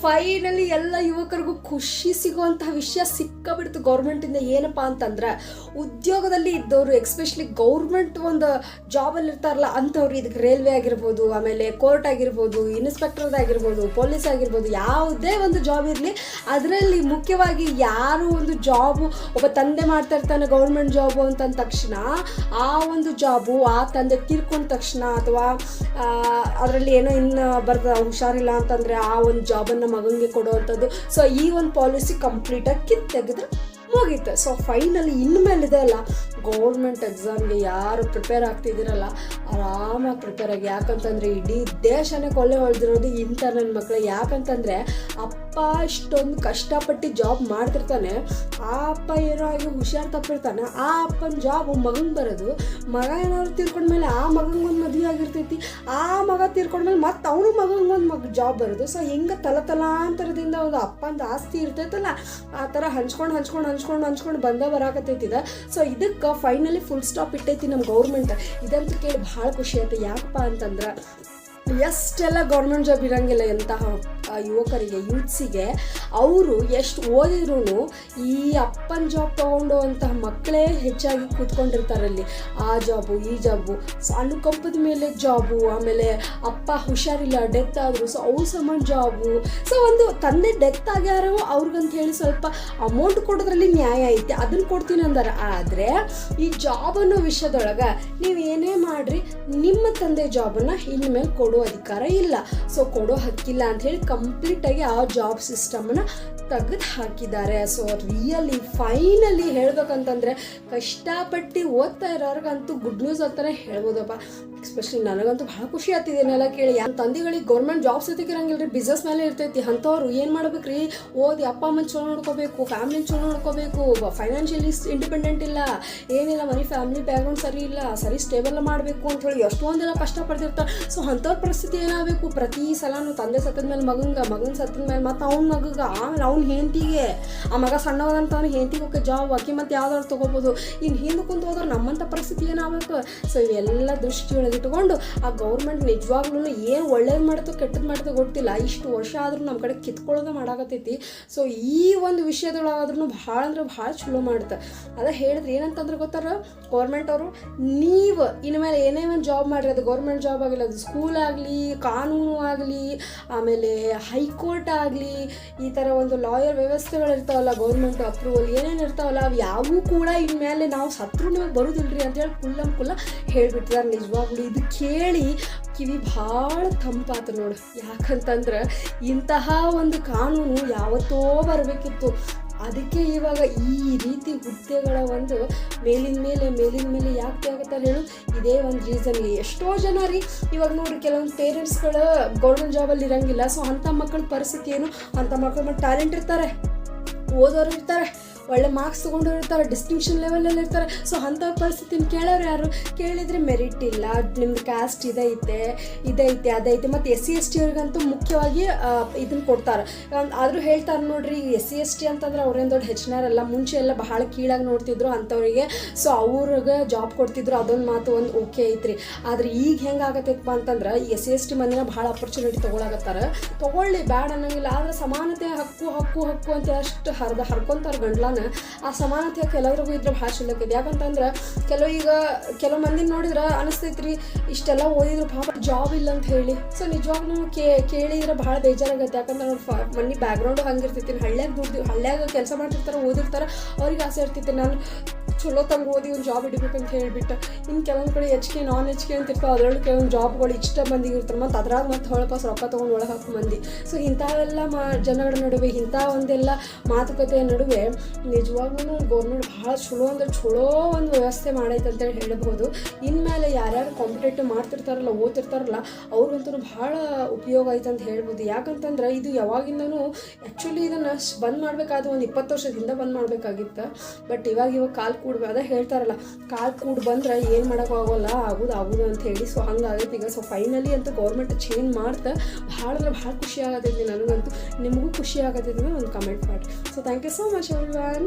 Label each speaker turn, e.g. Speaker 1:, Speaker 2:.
Speaker 1: Finally ಎಲ್ಲ ಯುವಕರಿಗೂ ಖುಷಿ ಸಿಗುವಂತಹ ವಿಷಯ ಸಿಕ್ಕಬಿಡ್ತು ಗೌರ್ಮೆಂಟಿಂದ. ಏನಪ್ಪ ಅಂತಂದ್ರೆ ಉದ್ಯೋಗದಲ್ಲಿ ಇದ್ದವರು, ಎಕ್ಸ್ಪೆಷಲಿ ಗೌರ್ಮೆಂಟ್ ಒಂದು ಜಾಬಲ್ಲಿ ಇರ್ತಾರಲ್ಲ ಅಂಥವ್ರು, ಇದಕ್ಕೆ ರೈಲ್ವೆ ಆಗಿರ್ಬೋದು, ಆಮೇಲೆ ಕೋರ್ಟ್ ಆಗಿರ್ಬೋದು, ಇನ್ಸ್ಪೆಕ್ಟರ್ದಾಗಿರ್ಬೋದು, ಪೊಲೀಸ್ ಆಗಿರ್ಬೋದು, ಯಾವುದೇ ಒಂದು ಜಾಬ್ ಇರಲಿ, ಅದರಲ್ಲಿ ಮುಖ್ಯವಾಗಿ ಯಾರು ಒಂದು ಜಾಬು ಒಬ್ಬ ತಂದೆ ಮಾಡ್ತಾ ಇರ್ತಾನೆ ಗೌರ್ಮೆಂಟ್ ಜಾಬು ಅಂತಂದ ತಕ್ಷಣ ಆ ಒಂದು ಜಾಬು ಆ ತಂದೆ ತೀರ್ಕೊಂಡ ತಕ್ಷಣ ಅಥವಾ ಅದರಲ್ಲಿ ಏನೋ ಇನ್ನು ಬರ್ತದೆ ಹುಷಾರಿಲ್ಲ ಅಂತಂದರೆ ಆ ಒಂದು ಜಾಬನ್ನು ಮಗನಿಗೆ ಕೊಡುವಂಥದ್ದು. ಸೊ ಈ ಒಂದು ಪಾಲಿಸಿ ಕಂಪ್ಲೀಟಾಗಿ ಕಿತ್ತೆಗೆದ್ರೆ ಮುಗೀತು. ಸೊ ಫೈನಲಿ ಇನ್ಮೇಲಿದೆ ಅಲ್ಲ, ಗೌರ್ಮೆಂಟ್ ಎಕ್ಸಾಮ್ಗೆ ಯಾರು ಪ್ರಿಪೇರ್ ಆಗ್ತಿದ್ದೀರಲ್ಲ ಆರಾಮಾಗಿ ಪ್ರಿಪೇರ್ ಆಗಿ. ಯಾಕಂತಂದರೆ ಇಡೀ ದೇಶನೇ ಕೊಲೆ ಹೊಡೆದಿರೋದು ಇಂಥ ನನ್ನ ಮಕ್ಕಳು. ಯಾಕಂತಂದರೆ ಅಪ್ಪ ಇಷ್ಟೊಂದು ಕಷ್ಟಪಟ್ಟು ಜಾಬ್ ಮಾಡ್ತಿರ್ತಾನೆ, ಆ ಅಪ್ಪ ಏನೋ ಆಗಿ ಹುಷಾರು ತಪ್ಪಿರ್ತಾನೆ, ಆ ಅಪ್ಪನ ಜಾಬ್ ಮಗಂಗೆ ಬರೋದು, ಮಗ ಏನಾದ್ರು ತೀರ್ಕೊಂಡ್ಮೇಲೆ ಆ ಮಗಂಗೊಂದು ಮದುವೆ ಆಗಿರ್ತೈತಿ, ಆ ಮಗ ತೀರ್ಕೊಂಡ್ಮೇಲೆ ಮತ್ತೆ ಅವನು ಮಗಂಗೊಂದು ಜಾಬ್ ಬರೋದು. ಸೊ ಹಿಂಗೆ ತಲಾಂತರದಿಂದ ಒಂದು ಅಪ್ಪಂದು ಆಸ್ತಿ ಇರ್ತೈತಲ್ಲ, ಆ ಥರ ಹಂಚ್ಕೊಂಡು ಬಂದ ಬರಾಕತ್ತೈತಿದೆ. ಸೊ ಇದಕ್ಕೆ ಫೈನಲಿ ಫುಲ್ ಸ್ಟಾಪ್ ಇಟ್ಟೈತಿ ನಮ್ಮ ಗೌರ್ಮೆಂಟ್. ಇದಂತೂ ಕೇಳಿ ಭಾಳ ಖುಷಿ ಆಯ್ತು. ಯಾಕಪ್ಪ ಅಂತಂದ್ರೆ ಎಷ್ಟೆಲ್ಲ ಗೌರ್ಮೆಂಟ್ ಜಾಬ್ ಇರೋಂಗಿಲ್ಲ ಎಂತಹ ಯುವಕರಿಗೆ, ಯೂತ್ಸಿಗೆ, ಅವರು ಎಷ್ಟು ಓದಿದ್ರು ಈ ಅಪ್ಪನ ಜಾಬ್ ತೊಗೊಂಡು ಅಂತಹ ಮಕ್ಕಳೇ ಹೆಚ್ಚಾಗಿ ಕೂತ್ಕೊಂಡಿರ್ತಾರಲ್ಲಿ. ಆ ಜಾಬು ಈ ಜಾಬು, ಅನುಕಂಪದ ಮೇಲೆ ಜಾಬು, ಆಮೇಲೆ ಅಪ್ಪ ಹುಷಾರಿಲ್ಲ ಡೆತ್ ಆದರು, ಸೊ ಅವ್ರ ಸಂಬಂಧ ಜಾಬು. ಸೊ ಒಂದು ತಂದೆ ಡೆತ್ ಆಗ್ಯಾರೋ ಅವ್ರಿಗಂತ ಹೇಳಿ ಸ್ವಲ್ಪ ಅಮೌಂಟ್ ಕೊಡೋದ್ರಲ್ಲಿ ನ್ಯಾಯ ಐತೆ, ಅದನ್ನು ಕೊಡ್ತೀನಿ ಅಂದಾರ. ಆದರೆ ಈ ಜಾಬ್ ಅನ್ನೋ ವಿಷಯದೊಳಗೆ ನೀವು ಏನೇ ಮಾಡಿರಿ ನಿಮ್ಮ ತಂದೆ ಜಾಬನ್ನು ಇನ್ಮೇಲೆ ಕೊಡೋ ಅಧಿಕಾರ ಇಲ್ಲ, ಸೊ ಕೊಡೋ ಹಕ್ಕಿಲ್ಲ ಅಂಥೇಳಿ ಕಂಪ್ಲೀಟಾಗಿ ಆ ಜಾಬ್ ಸಿಸ್ಟಮನ್ನು ತೆಗೆದು ಹಾಕಿದ್ದಾರೆ. ಸೊ ರಿಯಲಿ ಫೈನಲಿ ಹೇಳ್ಬೇಕಂತಂದರೆ ಕಷ್ಟಪಟ್ಟು ಓದ್ತಾ ಇರೋರ್ಗಂತೂ ಗುಡ್ ನ್ಯೂಸ್ ಅಂತಾನೆ ಹೇಳ್ಬೋದಪ್ಪ. ಎಸ್ಪೆಷಲಿ ನನಗಂತೂ ಭಾಳ ಖುಷಿ ಆಗ್ತಿದೆನೆಲ್ಲ ಕೇಳಿ. ಯಾರು ತಂದೆಗಳಿಗೆ ಗೌರ್ಮೆಂಟ್ ಜಾಬ್ ಸತಿಗೆ ಇರಂಗಿಲ್ಲ ರೀ, ಬಿಸ್ನೆಸ್ ಮೇಲೆ ಇರ್ತೈತಿ. ಅಂಥವ್ರು ಏನು ಮಾಡ್ಬೇಕು ರೀ, ಓದಿ ಅಪ್ಪ ಅಮ್ಮನ ಚಲೋ ನೋಡ್ಕೋಬೇಕು, ಫ್ಯಾಮಿಲಿನ ಚಲೋ ನೋಡ್ಕೋಬೇಕು, ಫೈನಾನ್ಷಿಯಲಿ ಇಂಡಿಪೆಂಡೆಂಟ್ ಇಲ್ಲ, ಏನಿಲ್ಲ, ಮನೆ ಫ್ಯಾಮಿಲಿ ಬ್ಯಾಕ್ಗ್ರೌಂಡ್ ಸರಿ ಇಲ್ಲ, ಸರಿ ಸ್ಟೇಬಲ್ ಮಾಡಬೇಕು ಅಂಥೇಳಿ ಎಷ್ಟೊಂದೆಲ್ಲ ಕಷ್ಟಪಡ್ತಿರ್ತಾರೆ. ಸೊ ಅಂಥವ್ರ ಪರಿಸ್ಥಿತಿ ಏನಾಗಬೇಕು, ಪ್ರತಿ ಸಲನೂ ತಂದೆ ಸತ್ತದ ಮೇಲೆ ಮಗನ ಸತ್ತದ ಮೇಲೆ ಮತ್ತು ಅವ್ನ ಮಗಗೆ, ಆಮೇಲೆ ಅವ್ನ ಹೆಂಡತಿಗೆ, ಆ ಮಗ ಸಣ್ಣವಾದಂಥ ಅವ್ನು ಹೆಂಡತಿಗೆ ಹೋಗಿ ಜಾಬ್ ಹಾಕಿ ಮತ್ತು ಯಾವ್ದಾದ್ರು ತೊಗೋಬೋದು. ಇನ್ನು ಹಿಂದೆ ಕುಂತು ಹೋದ್ರೆ ನಮ್ಮಂಥ ಪರಿಸ್ಥಿತಿ ಏನಾಗಬೇಕು. ಸೊ ಇವೆಲ್ಲ ದೃಷ್ಟಿಯೊಳಗಿಟ್ಕೊಂಡು ಆ ಗೌರ್ಮೆಂಟ್ ನಿಜವಾಗ್ಲೂ ಏನು ಒಳ್ಳೇದು ಮಾಡ್ತೋ ಕೆಟ್ಟದ್ದು ಮಾಡ್ತೋ ಗೊತ್ತಿಲ್ಲ, ಇಷ್ಟು ವರ್ಷ ಆದರೂ ನಮ್ಮ ಕಡೆ ಕಿತ್ಕೊಳ್ಳೋದೇ ಮಾಡಾಕತ್ತೈತಿ. ಸೊ ಈ ಒಂದು ವಿಷಯದೊಳಗಾದ್ರೂ ಭಾಳ ಅಂದ್ರೆ ಭಾಳ ಚಲೋ ಮಾಡುತ್ತೆ. ಅದೇ ಹೇಳಿದ್ರೆ ಏನಂತಂದ್ರೆ ಗೊತ್ತಾರ, ಗೌರ್ಮೆಂಟ್ ಅವರು ನೀವು ಇನ್ಮೇಲೆ ಏನೇ ಒಂದು ಜಾಬ್ ಮಾಡಿರಿ, ಅದು ಗೌರ್ಮೆಂಟ್ ಜಾಬ್ ಆಗಿಲ್ಲ, ಅದು ಸ್ಕೂಲ್ ಆಗಲಿ, ಕಾನೂನು ಆಗಲಿ, ಆಮೇಲೆ ಹೈಕೋರ್ಟ್ ಆಗಲಿ, ಈ ಥರ ಒಂದು ಲಾಯರ್ ವ್ಯವಸ್ಥೆಗಳಿರ್ತಾವಲ್ಲ, ಗೌರ್ಮೆಂಟ್ ಅಪ್ರೂವಲ್ ಏನೇನು ಇರ್ತಾವಲ್ಲ, ಅವು ಯಾವೂ ಕೂಡ ಇನ್ಮೇಲೆ ನಾವು ಸತ್ರು ನಿಮಗೆ ಬರೋದಿಲ್ರಿ ಅಂತೇಳಿ ಕುಲ್ಲ ಹೇಳಿಬಿಟ್ಟಿದ್ದಾರೆ. ನಿಜವಾಗ್ಲೂ ಇದು ಕೇಳಿ ಕಿವಿ ಭಾಳ ತಂಪಾತು ನೋಡಿ. ಯಾಕಂತಂದ್ರೆ ಇಂತಹ ಒಂದು ಕಾನೂನು ಯಾವತ್ತೋ ಬರಬೇಕಿತ್ತು. ಅದಕ್ಕೆ ಇವಾಗ ಈ ರೀತಿ ಹುದ್ದೆಗಳ ಒಂದು ಮೇಲಿನ ಮೇಲೆ ಯಾಕೆ ಆಗುತ್ತಲ್ಲ ಹೇಳು, ಇದೇ ಒಂದು ರೀಸನ್ಗೆ. ಎಷ್ಟೋ ಜನ ರೀ ಇವಾಗ ನೋಡಿರಿ, ಕೆಲವೊಂದು ಪೇರೆಂಟ್ಸ್ಗಳು ಗೌರ್ಮೆಂಟ್ ಜಾಬಲ್ಲಿ ಇರೋಂಗಿಲ್ಲ. ಸೊ ಅಂಥ ಮಕ್ಕಳ ಪರಿಸ್ಥಿತಿ ಏನು, ಅಂಥ ಮಕ್ಕಳ ಟ್ಯಾಲೆಂಟ್ ಇರ್ತಾರೆ, ಓದೋರು ಇರ್ತಾರೆ, ಒಳ್ಳೆ ಮಾರ್ಕ್ಸ್ ತೊಗೊಂಡು ಇರ್ತಾರೆ, ಡಿಸ್ಟಿಂಕ್ಷನ್ ಲೆವೆಲಲ್ಲಿ ಇರ್ತಾರೆ. ಸೊ ಅಂಥವ್ರ ಪರಿಸ್ಥಿತಿನ ಕೇಳೋರು ಯಾರು, ಕೇಳಿದರೆ ಮೆರಿಟ್ ಇಲ್ಲ, ನಿಮ್ದು ಕ್ಯಾಸ್ಟ್ ಇದೈತೆ ಅದೈತೆ. ಮತ್ತು SC/ST ಅವ್ರಿಗಂತೂ ಮುಖ್ಯವಾಗಿ ಇದನ್ನು ಕೊಡ್ತಾರೆ. ಆದರೂ ಹೇಳ್ತಾರೆ ನೋಡ್ರಿ, SC/ST ಅಂತಂದ್ರೆ ಅವ್ರೇನು ದೊಡ್ಡ ಹೆಚ್ಚಿನಾರಲ್ಲ, ಮುಂಚೆ ಎಲ್ಲ ಬಹಳ ಕೀಳಾಗಿ ನೋಡ್ತಿದ್ರು ಅಂಥವ್ರಿಗೆ. ಸೊ ಅವ್ರಿಗೆ ಜಾಬ್ ಕೊಡ್ತಿದ್ರು, ಅದೊಂದು ಮಾತು ಒಂದು ಓಕೆ ಐತ್ರಿ. ಆದರೆ ಈಗ ಹೆಂಗೆ ಆಗತ್ತೈತಪ್ಪ ಅಂತಂದ್ರೆ SC/ST ಮಂದಿನ ಭಾಳ ಅಪರ್ಚುನಿಟಿ ತೊಗೊಳ್ಳಿ ಬ್ಯಾಡ್ ಅನ್ನೋಂಗಿಲ್ಲ. ಆದರೆ ಸಮಾನತೆ ಹಕ್ಕು ಅಂತ ಅಷ್ಟು ಹರ್ಕೊಂತಾರೆ ಗಂಡ್ಲಾನ. ಆ ಸಮಾನತೆ ಕೆಲವ್ರಿಗೂ ಇದ್ರೆ ಭಾಳ ಚಲೋಕೈತಿ. ಯಾಕಂತಂದ್ರೆ ಕೆಲವು ಮಂದಿ ನೋಡಿದ್ರೆ ಅನಿಸ್ತೈತ್ರಿ, ಇಷ್ಟೆಲ್ಲ ಓದಿದ್ರು ಪಾಪ ಜಾಬ್ ಇಲ್ಲ ಅಂತ ಹೇಳಿ. ಸೊ ನಿಜವಾಗ್ಲೂ ಕೇಳಿದ್ರೆ ಭಾಳ ಬೇಜಾರಾಗತ್ತೆ. ಯಾಕಂದ್ರೆ ಅವ್ರ ಮನೆ ಬ್ಯಾಕ್ಗ್ರೌಂಡು ಹಂಗಿರ್ತೈತಿ. ಹಳ್ಳ್ಯಾಗ ಕೆಲಸ ಮಾಡ್ತಿರ್ತಾರೆ, ಓದಿರ್ತಾರೆ, ಅವ್ರಿಗೆ ಆಸೆ ಇರ್ತೈತಿ ನಾನು ಚಲೋ ತಂಗ ಓದಿ ಒಂದು ಜಾಬ್ ಹಿಡಿಬೇಕಂತ ಹೇಳಿಬಿಟ್ಟು. ಇನ್ನು ಕೆಲವೊಂದು ಕಡೆ HK ನಾನ್ HK ಅಂತ ಇರ್ತಾವೆ, ಅದರಲ್ಲೂ ಕೆಲವೊಂದು ಜಾಬ್ಗಳು ಇಷ್ಟ ಮಂದಿಗೆ ಇರ್ತಾರೆ, ಮತ್ತು ಅದ್ರಾಗ ಮತ್ತು ಹೊಳಪಾಸ್ ರೊಕ್ಕ ತೊಗೊಂಡು ಒಳಗೆ ಹಾಕೋ ಮಂದಿ. ಸೊ ಇಂಥವೆಲ್ಲ ಜನಗಳ ನಡುವೆ, ಇಂಥ ಒಂದೆಲ್ಲ ಮಾತುಕತೆಯ ನಡುವೆ ನಿಜವಾಗ್ಲೂ ಗೌರ್ಮೆಂಟ್ ಭಾಳ ಚಲೋ ಒಂದು ವ್ಯವಸ್ಥೆ ಮಾಡೈತೆ ಅಂತೇಳಿ ಹೇಳ್ಬೋದು. ಇನ್ಮೇಲೆ ಯಾರ್ಯಾರು ಕಾಂಪಿಟೇಟಿವ್ ಮಾಡ್ತಿರ್ತಾರಲ್ಲ, ಓದ್ತಿರ್ತಾರಲ್ಲ, ಅವ್ರಿಗಂತೂ ಭಾಳ ಉಪಯೋಗ ಐತೆ ಅಂತ ಹೇಳ್ಬೋದು. ಯಾಕಂತಂದ್ರೆ ಇದು ಯಾವಾಗಿಂದನೂ ಆ್ಯಕ್ಚುಲಿ ಇದನ್ನು ಬಂದ್ ಮಾಡಬೇಕಾದ ಒಂದು 20 ವರ್ಷದಿಂದ ಬಂದ್ ಮಾಡಬೇಕಾಗಿತ್ತು. ಬಟ್ ಇವಾಗ ಕಾಲು ಅದೇ ಹೇಳ್ತಾರಲ್ಲ, ಕಾಲು ಕೂಡ್ ಬಂದ್ರೆ ಏನು ಮಾಡೋಕ್ಕಾಗೋಲ್ಲ, ಆಗೋದು ಅಂತ ಹೇಳಿ. ಸೊ ಹಂಗಾಗೈತೆ ಈಗ. ಸೊ ಫೈನಲಿ ಅಂತೂ ಗೌರ್ಮೆಂಟ್ ಚೇಂಜ್ ಮಾಡ್ತಾ ಭಾಳ ಖುಷಿ ಆಗತೈತಿ ನನಗಂತೂ. ನಿಮಗೂ ಖುಷಿ ಆಗತೈತಿ ಅಂದ್ರೆ ಒಂದು ಕಮೆಂಟ್ ಮಾಡಿ. So thank you so much everyone.